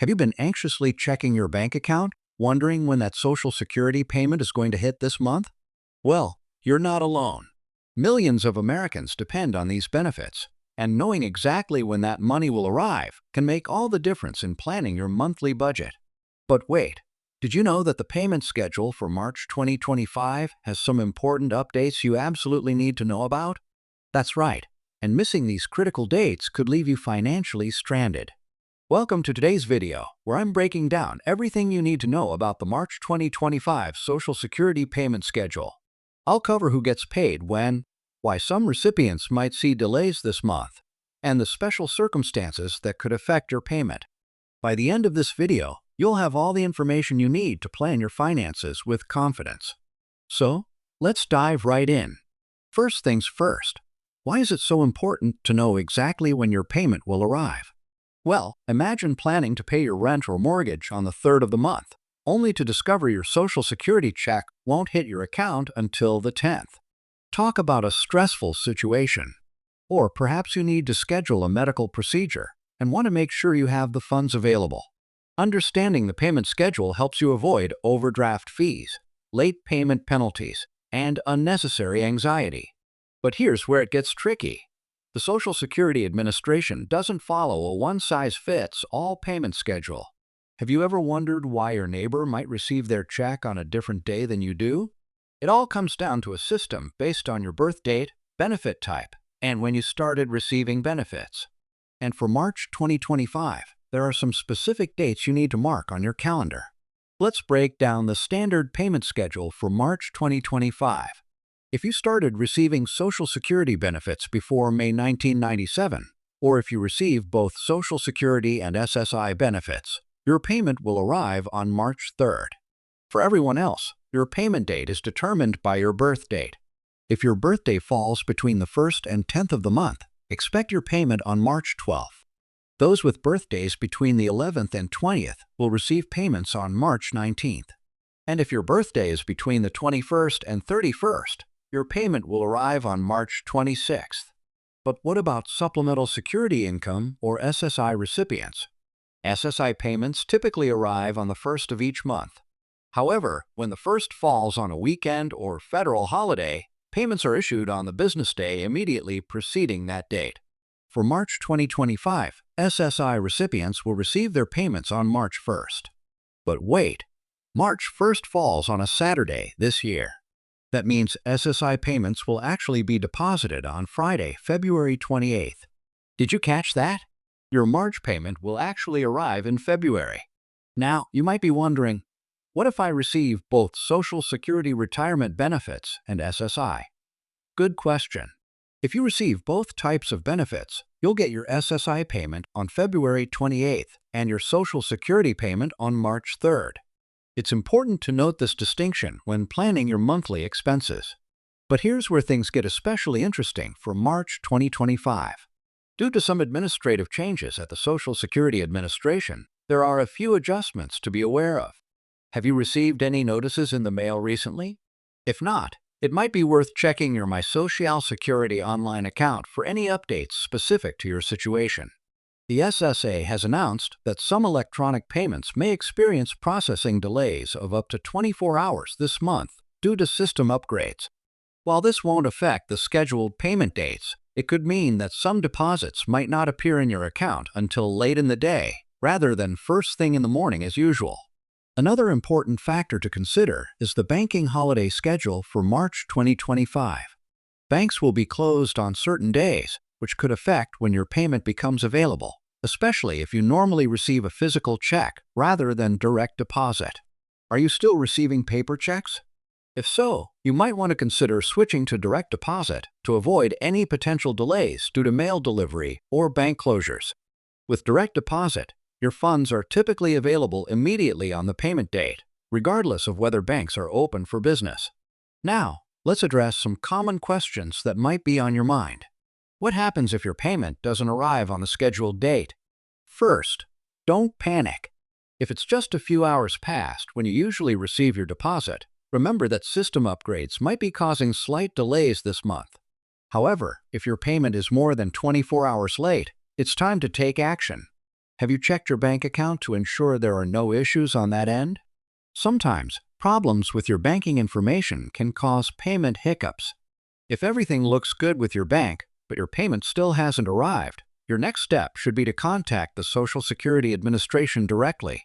Have you been anxiously checking your bank account, wondering when that Social Security payment is going to hit this month? Well, you're not alone. Millions of Americans depend on these benefits, and knowing exactly when that money will arrive can make all the difference in planning your monthly budget. But wait, did you know that the payment schedule for March 2025 has some important updates you absolutely need to know about? That's right, and missing these critical dates could leave you financially stranded. Welcome to today's video, where I'm breaking down everything you need to know about the March 2025 Social Security payment schedule. I'll cover who gets paid when, why some recipients might see delays this month, and the special circumstances that could affect your payment. By the end of this video, you'll have all the information you need to plan your finances with confidence. So, let's dive right in. First things first, why is it so important to know exactly when your payment will arrive? Well, imagine planning to pay your rent or mortgage on the 3rd of the month, only to discover your Social Security check won't hit your account until the 10th. Talk about a stressful situation. Or perhaps you need to schedule a medical procedure and want to make sure you have the funds available. Understanding the payment schedule helps you avoid overdraft fees, late payment penalties, and unnecessary anxiety. But here's where it gets tricky. The Social Security Administration doesn't follow a one-size-fits-all payment schedule. Have you ever wondered why your neighbor might receive their check on a different day than you do? It all comes down to a system based on your birth date, benefit type, and when you started receiving benefits. And for March 2025, there are some specific dates you need to mark on your calendar. Let's break down the standard payment schedule for March 2025. If you started receiving Social Security benefits before May 1997, or if you receive both Social Security and SSI benefits, your payment will arrive on March 3rd. For everyone else, your payment date is determined by your birth date. If your birthday falls between the 1st and 10th of the month, expect your payment on March 12th. Those with birthdays between the 11th and 20th will receive payments on March 19th. And if your birthday is between the 21st and 31st, your payment will arrive on March 26th. But what about Supplemental Security Income or SSI recipients? SSI payments typically arrive on the 1st of each month. However, when the 1st falls on a weekend or federal holiday, payments are issued on the business day immediately preceding that date. For March 2025, SSI recipients will receive their payments on March 1st. But wait, March 1st falls on a Saturday this year. That means SSI payments will actually be deposited on Friday, February 28th. Did you catch that? Your March payment will actually arrive in February. Now, you might be wondering, what if I receive both Social Security retirement benefits and SSI? Good question. If you receive both types of benefits, you'll get your SSI payment on February 28th and your Social Security payment on March 3rd. It's important to note this distinction when planning your monthly expenses. But here's where things get especially interesting for March 2025. Due to some administrative changes at the Social Security Administration, there are a few adjustments to be aware of. Have you received any notices in the mail recently? If not, it might be worth checking your My Social Security online account for any updates specific to your situation. The SSA has announced that some electronic payments may experience processing delays of up to 24 hours this month due to system upgrades. While this won't affect the scheduled payment dates, it could mean that some deposits might not appear in your account until late in the day, rather than first thing in the morning as usual. Another important factor to consider is the banking holiday schedule for March 2025. Banks will be closed on certain days, which could affect when your payment becomes available, especially if you normally receive a physical check rather than direct deposit. Are you still receiving paper checks? If so, you might want to consider switching to direct deposit to avoid any potential delays due to mail delivery or bank closures. With direct deposit, your funds are typically available immediately on the payment date, regardless of whether banks are open for business. Now, let's address some common questions that might be on your mind. What happens if your payment doesn't arrive on the scheduled date? First, don't panic. If it's just a few hours past when you usually receive your deposit, remember that system upgrades might be causing slight delays this month. However, if your payment is more than 24 hours late, it's time to take action. Have you checked your bank account to ensure there are no issues on that end? Sometimes, problems with your banking information can cause payment hiccups. If everything looks good with your bank, but your payment still hasn't arrived, your next step should be to contact the Social Security Administration directly.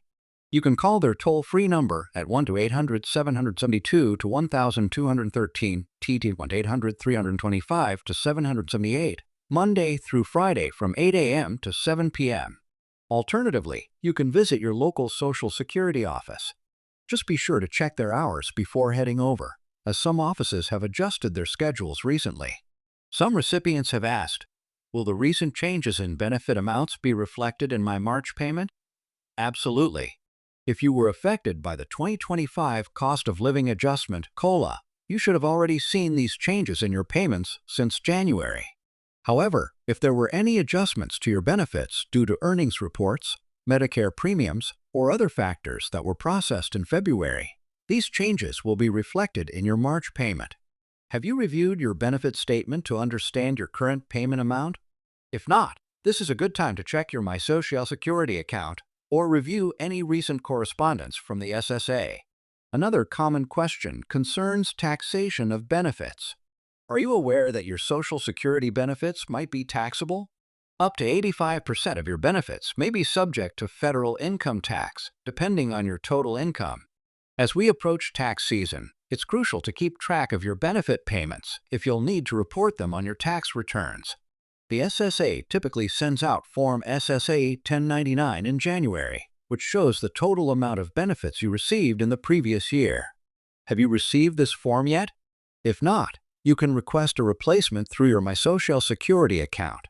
You can call their toll-free number at 1-800-772-1213, TT 1-800-325-778, Monday through Friday from 8 a.m. to 7 p.m. Alternatively, you can visit your local Social Security office. Just be sure to check their hours before heading over, as some offices have adjusted their schedules recently. Some recipients have asked, will the recent changes in benefit amounts be reflected in my March payment? Absolutely. If you were affected by the 2025 Cost of Living Adjustment, COLA, you should have already seen these changes in your payments since January. However, if there were any adjustments to your benefits due to earnings reports, Medicare premiums, or other factors that were processed in February, these changes will be reflected in your March payment. Have you reviewed your benefit statement to understand your current payment amount? If not, this is a good time to check your My Social Security account or review any recent correspondence from the SSA. Another common question concerns taxation of benefits. Are you aware that your Social Security benefits might be taxable? Up to 85% of your benefits may be subject to federal income tax, depending on your total income. As we approach tax season, it's crucial to keep track of your benefit payments if you'll need to report them on your tax returns. The SSA typically sends out Form SSA 1099 in January, which shows the total amount of benefits you received in the previous year. Have you received this form yet? If not, you can request a replacement through your My Social Security account.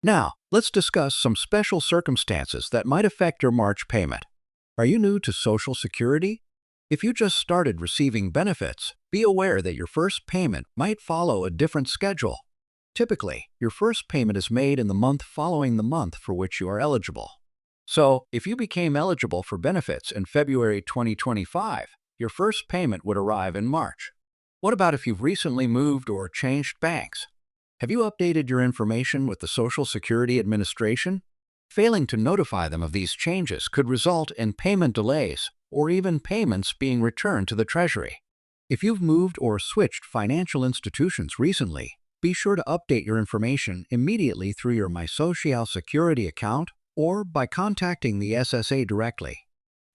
Now, let's discuss some special circumstances that might affect your March payment. Are you new to Social Security? If you just started receiving benefits, be aware that your first payment might follow a different schedule. Typically, your first payment is made in the month following the month for which you are eligible. So, if you became eligible for benefits in February 2025, your first payment would arrive in March. What about if you've recently moved or changed banks? Have you updated your information with the Social Security Administration? Failing to notify them of these changes could result in payment delays or even payments being returned to the Treasury. If you've moved or switched financial institutions recently, be sure to update your information immediately through your My Social Security account or by contacting the SSA directly.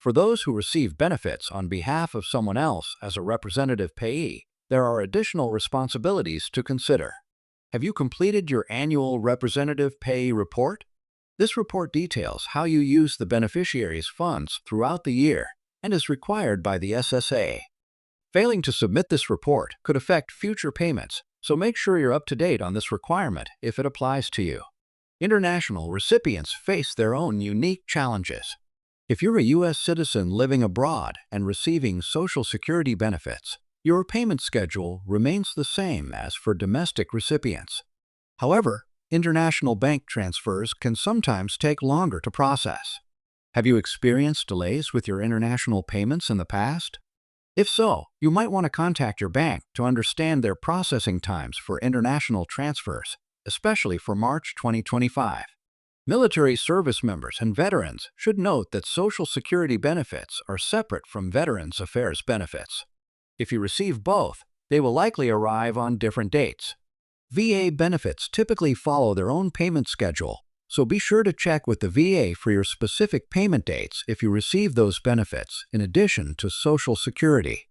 For those who receive benefits on behalf of someone else as a representative payee, there are additional responsibilities to consider. Have you completed your annual representative payee report? This report details how you use the beneficiary's funds throughout the year and is required by the SSA. Failing to submit this report could affect future payments, so make sure you're up to date on this requirement if it applies to you. International recipients face their own unique challenges. If you're a U.S. citizen living abroad and receiving Social Security benefits, your payment schedule remains the same as for domestic recipients. However, international bank transfers can sometimes take longer to process. Have you experienced delays with your international payments in the past? If so, you might want to contact your bank to understand their processing times for international transfers, especially for March 2025. Military service members and veterans should note that Social Security benefits are separate from Veterans Affairs benefits. If you receive both, they will likely arrive on different dates. VA benefits typically follow their own payment schedule, so be sure to check with the VA for your specific payment dates if you receive those benefits in addition to Social Security.